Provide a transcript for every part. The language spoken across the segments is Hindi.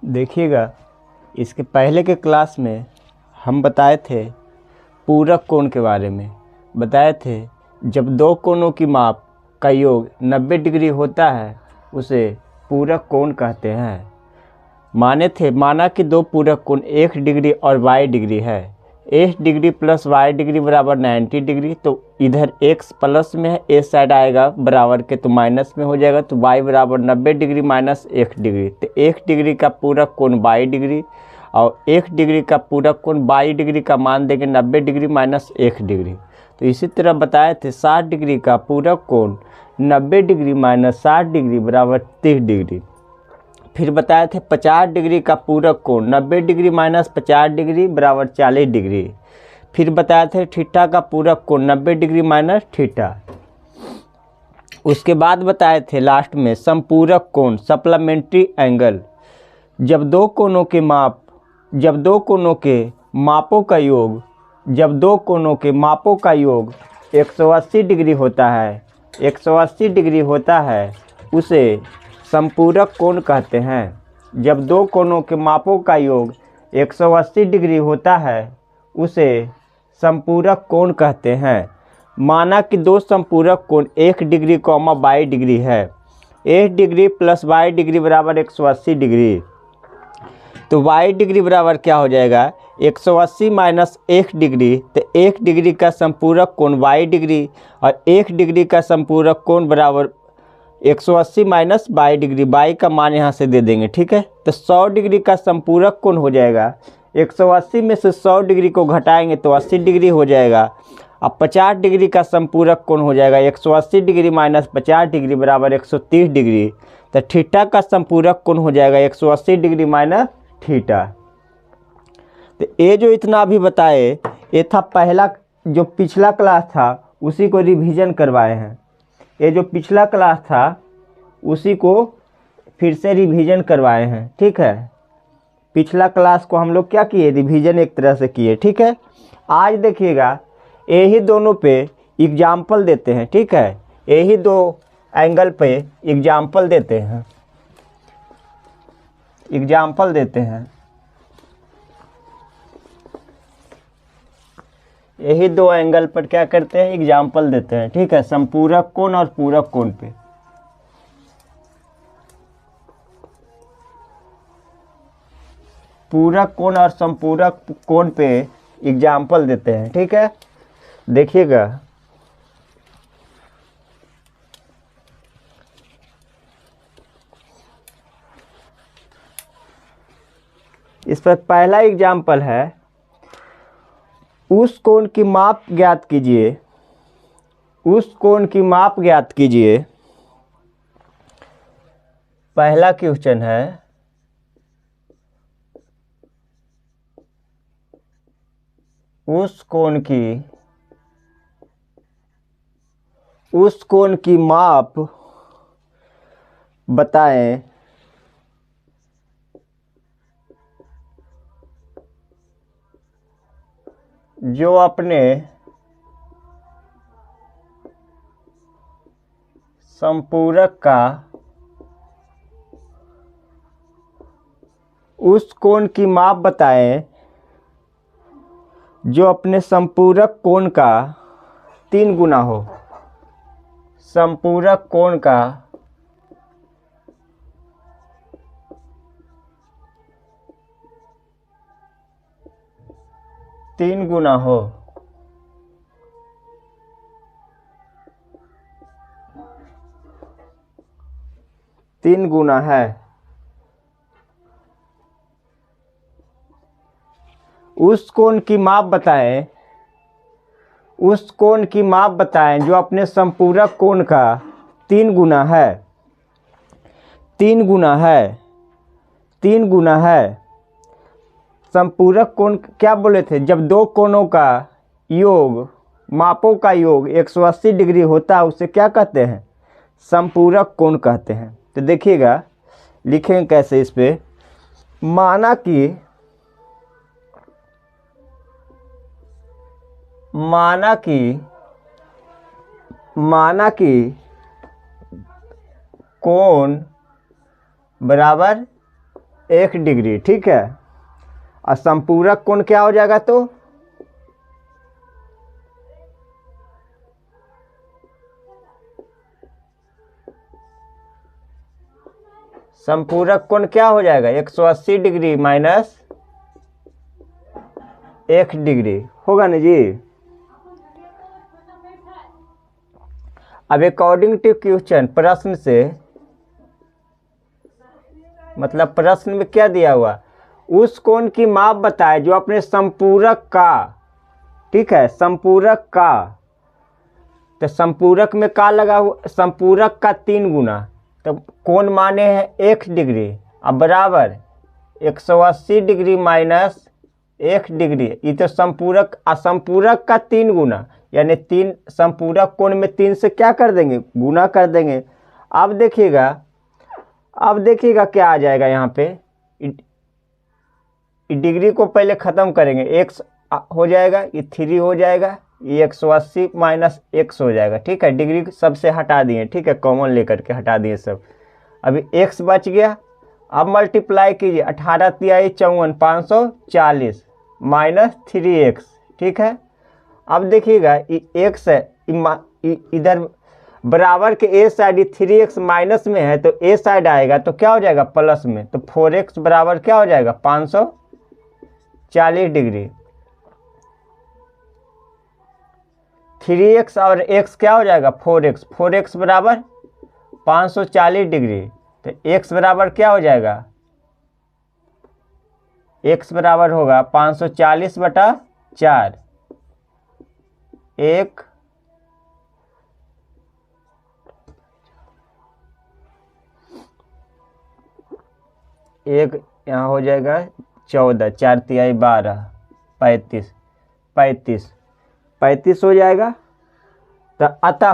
देखिएगा, इसके पहले के क्लास में हम बताए थे पूरक कोण के बारे में। बताए थे जब दो कोणों की माप का योग 90 डिग्री होता है उसे पूरक कोण कहते हैं। माना कि दो पूरक कोण 1 डिग्री और y डिग्री है। 1 डिग्री प्लस y डिग्री बराबर 90 डिग्री। तो इधर x प्लस में है, ए साइड आएगा बराबर के तो माइनस में हो जाएगा। तो y बराबर 90 डिग्री माइनस 1 डिग्री। तो 1 डिग्री का पूरक कोण 22 डिग्री और 1 डिग्री का पूरक कोण 22 डिग्री का मान देंगे 90 डिग्री माइनस 1 डिग्री। तो इसी तरह बताए थे 60 डिग्री का पूरक कोण 90 डिग्री माइनस 60 डिग्री बराबर 30 डिग्री। फिर बताए थे 50 डिग्री का पूरक कोण 90 डिग्री माइनस 50 डिग्री बराबर 40 डिग्री। फिर बताए थे थीटा का पूरक कोण 90 डिग्री माइनस थीटा। उसके बाद बताए थे लास्ट में समपूरक कोण सप्लीमेंट्री एंगल। जब दो कोणों के मापों का योग 180 डिग्री होता है उसे समपूरक कोण कहते हैं। जब दो कोणों के मापों का योग 180 डिग्री होता है उसे समपूरक कोण कहते हैं। माना कि दो समपूरक कोण 1 डिग्री 22 डिग्री है। 1 डिग्री प्लस 22 डिग्री बराबर 180 डिग्री। तो y डिग्री बराबर क्या हो जाएगा 180 माइनस 1 डिग्री। तो 1 डिग्री का समपूरक कोण y डिग्री और 1 डिग्री का समपूरक कोण बराबर 180 माइनस 22 डिग्री। y का मान यहाँ से दे देंगे, ठीक है। तो 100 डिग्री का समपूरक कोण हो जाएगा 180 में से 100 डिग्री को घटाएंगे तो 80 डिग्री हो जाएगा। अब 50 डिग्री का समपूरक कोण हो जाएगा 180 डिग्री माइनस 50 डिग्री बराबर 130 डिग्री। तो थीटा का समपूरक कोण हो जाएगा 180 डिग्री माइनस थीटा। तो ये जो इतना अभी बताए ये था पहला, जो पिछला क्लास था उसी को रिवीजन करवाए हैं। ये जो पिछला क्लास था उसी को फिर से रिवीजन करवाए हैं, ठीक है। पिछला क्लास को हम लोग क्या किए, रिवीजन एक तरह से किए, ठीक है। आज देखिएगा यही दोनों पे एग्जाम्पल देते हैं, ठीक है। यही दो एंगल पे एग्जाम्पल देते हैं। यही दो एंगल पर क्या करते हैं, एग्जाम्पल देते हैं, ठीक है। समपूरक कोण और पूरक कोण पे। पूरक कोण और समपूरक कोण पे एग्जाम्पल देते हैं, ठीक है। देखिएगा इस पर पहला एग्जाम्पल है, उस कोण की माप ज्ञात कीजिए। पहला क्वेश्चन है, उस कोण की माप बताएं जो अपने समपूरक का उस कोण की माप बताएं जो अपने समपूरक कोण का 3 गुना हो। समपूरक कोण का 3 गुना हो। तीन गुना है। उस कोण की माप बताएं जो अपने समपूरक कोण का 3 गुना है। 3 गुना है। समपूरक कोण क्या बोले थे, जब दो कोणों का योग, मापों का योग 180 डिग्री होता है उसे क्या कहते हैं, समपूरक कोण कहते हैं। तो देखिएगा लिखेंगे कैसे इस पे। माना कि कोण बराबर 1 डिग्री, ठीक है। और संपूरक कोण क्या हो जाएगा, तो संपूरक कोण क्या हो जाएगा, 180 डिग्री माइनस 1 डिग्री होगा ना जी। अब अकॉर्डिंग टू क्वेश्चन, प्रश्न से मतलब प्रश्न में क्या दिया हुआ, उस कोण की माप बताए जो अपने संपूरक का, ठीक है, संपूरक का, तो संपूरक में का लगा हुआ, संपूरक का 3 गुना, तो कोण माने हैं 1 डिग्री, अब बराबर 180 डिग्री माइनस 1 डिग्री, ये तो संपूरक, असंपूरक का 3 गुना, यानी 3 संपूरक कोण में 3 से क्या कर देंगे, गुना कर देंगे। अब देखिएगा क्या आ जाएगा यहाँ पे, डिग्री को पहले ख़त्म करेंगे, x हो जाएगा, ये 3 हो जाएगा, ये 180 माइनस x हो जाएगा, ठीक है। डिग्री सबसे हटा दिए, ठीक है, कॉमन लेकर के हटा दिए सब। अभी x बच गया, अब मल्टीप्लाई कीजिए, 18 तिहाई 54, 540 माइनस 3x, ठीक है। अब देखिएगा x है, इधर बराबर के ए साइड 3x माइनस में है, तो ए साइड आएगा तो क्या हो जाएगा, प्लस में, तो 4x बराबर क्या हो जाएगा, 540 डिग्री। 3x और x क्या हो जाएगा, 4x बराबर 540 डिग्री, तो x बराबर क्या हो जाएगा, x बराबर होगा 540/4, 1 यहाँ हो जाएगा 14, 4 तिहाई 12, 35 हो जाएगा। तो अतः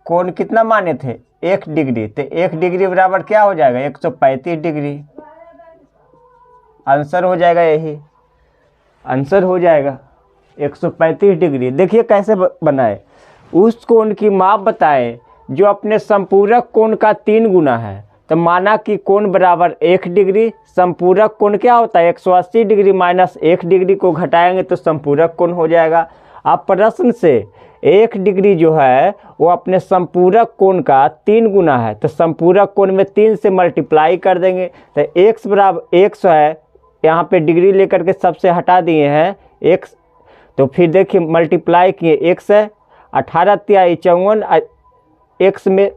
कोण कितना माने थे, 1 डिग्री, तो 1 डिग्री बराबर क्या हो जाएगा, 135 डिग्री। आंसर हो जाएगा, यही आंसर हो जाएगा 135 डिग्री। देखिए कैसे बनाए, उस कोण की माप बताए जो अपने संपूरक कोण का 3 गुना है, तो माना कि कोण बराबर 1 डिग्री, संपूरक कोण क्या होता है, 180 डिग्री माइनस 1 डिग्री को घटाएंगे तो संपूरक कोण हो जाएगा। अब प्रश्न से 1 डिग्री जो है वो अपने संपूरक कोण का 3 गुना है, तो संपूरक कोण में 3 से मल्टीप्लाई कर देंगे, तो x बराबर 100 है, यहाँ पे डिग्री लेकर के सबसे हटा दिए हैं x, तो फिर देखिए मल्टीप्लाई किए, x है 18 तिहाई 54,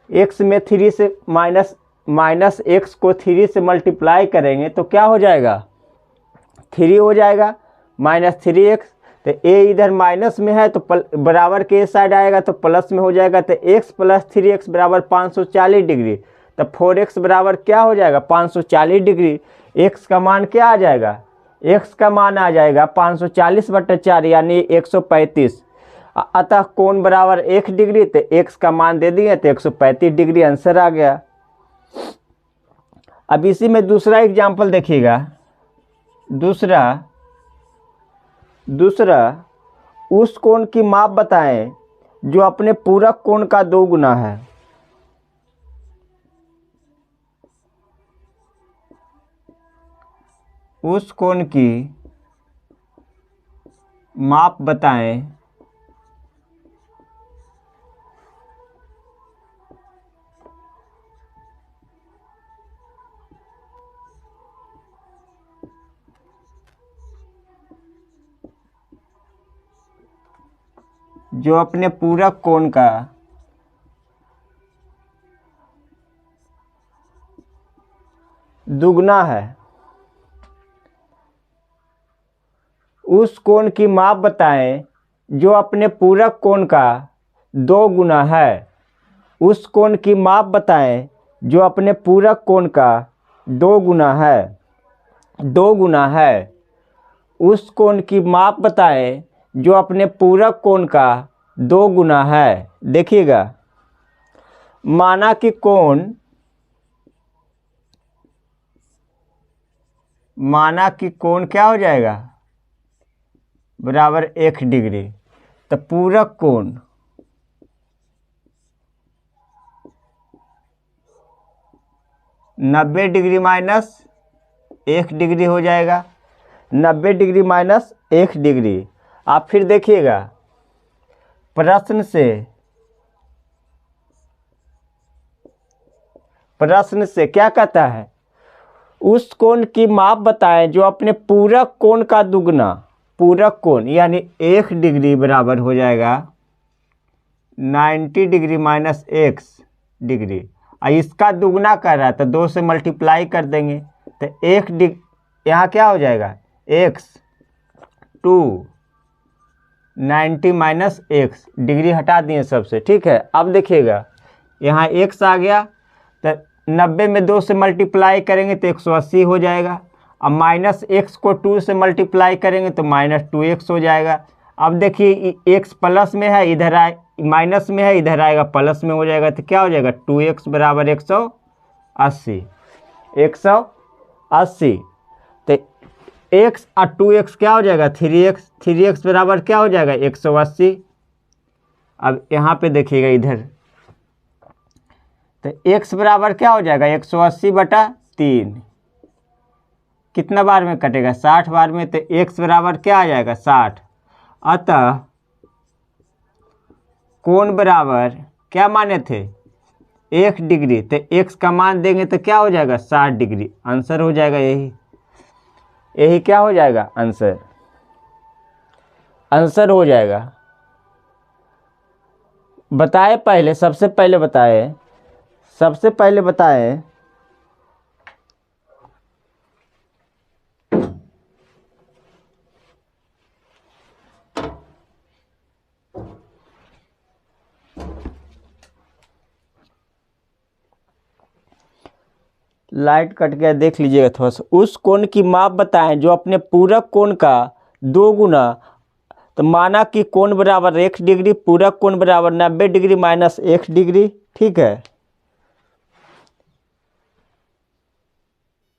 x में 3 से माइनस x को 3 से मल्टीप्लाई करेंगे तो क्या हो जाएगा, 3 हो जाएगा माइनस 3x, तो a इधर माइनस में है तो बराबर के साइड आएगा तो प्लस में हो जाएगा, तो x प्लस 3x बराबर 540 डिग्री, तो 4x बराबर क्या हो जाएगा, 540 डिग्री। x का मान क्या आ जाएगा, x का मान आ जाएगा 540/4 यानी 135। अतः कोण बराबर 1 डिग्री, तो x का मान दे दिए तो 135 डिग्री आंसर आ गया। अब इसी में दूसरा एग्जाम्पल देखिएगा, दूसरा उस कोण की माप बताएं जो अपने पूरक कोण का 2 गुना है। उस कोण की माप बताएं जो अपने पूरक कोण का दुगना है। उस कोण की माप बताएं जो अपने पूरक कोण का 2 गुना है। उस कोण की माप बताएं जो अपने पूरक कोण का 2 गुना है, 2 गुना है। उस कोण की माप बताएं जो अपने पूरक कोण का 2 गुना है। देखिएगा, माना कि कोण क्या हो जाएगा, बराबर 1 डिग्री, तो पूरक कोण 90 डिग्री माइनस 1 डिग्री हो जाएगा। 90 डिग्री माइनस 1 डिग्री। आप फिर देखिएगा प्रश्न से क्या कहता है, उस कोण की माप बताएं जो अपने पूरक कोण का दुगना। पूरक कोण यानी 1 डिग्री बराबर हो जाएगा 90 डिग्री माइनस x डिग्री। और इसका दुगना कर रहा है तो 2 से मल्टीप्लाई कर देंगे तो 1 डिग्री यहाँ क्या हो जाएगा x 2 90 माइनस x डिग्री हटा दिए सबसे। ठीक है, अब देखिएगा यहाँ x आ गया तो 90 में 2 से मल्टीप्लाई करेंगे तो 180 हो जाएगा। अब माइनस x को 2 से मल्टीप्लाई करेंगे तो माइनस 2x हो जाएगा। अब देखिए x प्लस में है, इधर आए माइनस में है, इधर आएगा प्लस में हो जाएगा तो क्या हो जाएगा 2x बराबर 180। 180 तो x और 2x क्या हो जाएगा 3x। 3x बराबर क्या हो जाएगा 180। अब यहाँ पे देखिएगा इधर तो x बराबर क्या हो जाएगा 180/3। कितना बार में कटेगा 60 बार में, तो x बराबर क्या आ जाएगा 60। अतः कोण बराबर क्या माने थे 1 डिग्री, तो x का मान देंगे तो क्या हो जाएगा 60 डिग्री। आंसर हो जाएगा यही क्या हो जाएगा आंसर हो जाएगा। बताए पहले सबसे पहले बताए लाइट कट गया, देख लीजिएगा थोड़ा सा। उस कोण की माप बताएं जो अपने पूरक कोण का 2 गुना। तो माना कि कोण बराबर 1 डिग्री, पूरक कोण बराबर 90 डिग्री माइनस 1 डिग्री। ठीक है,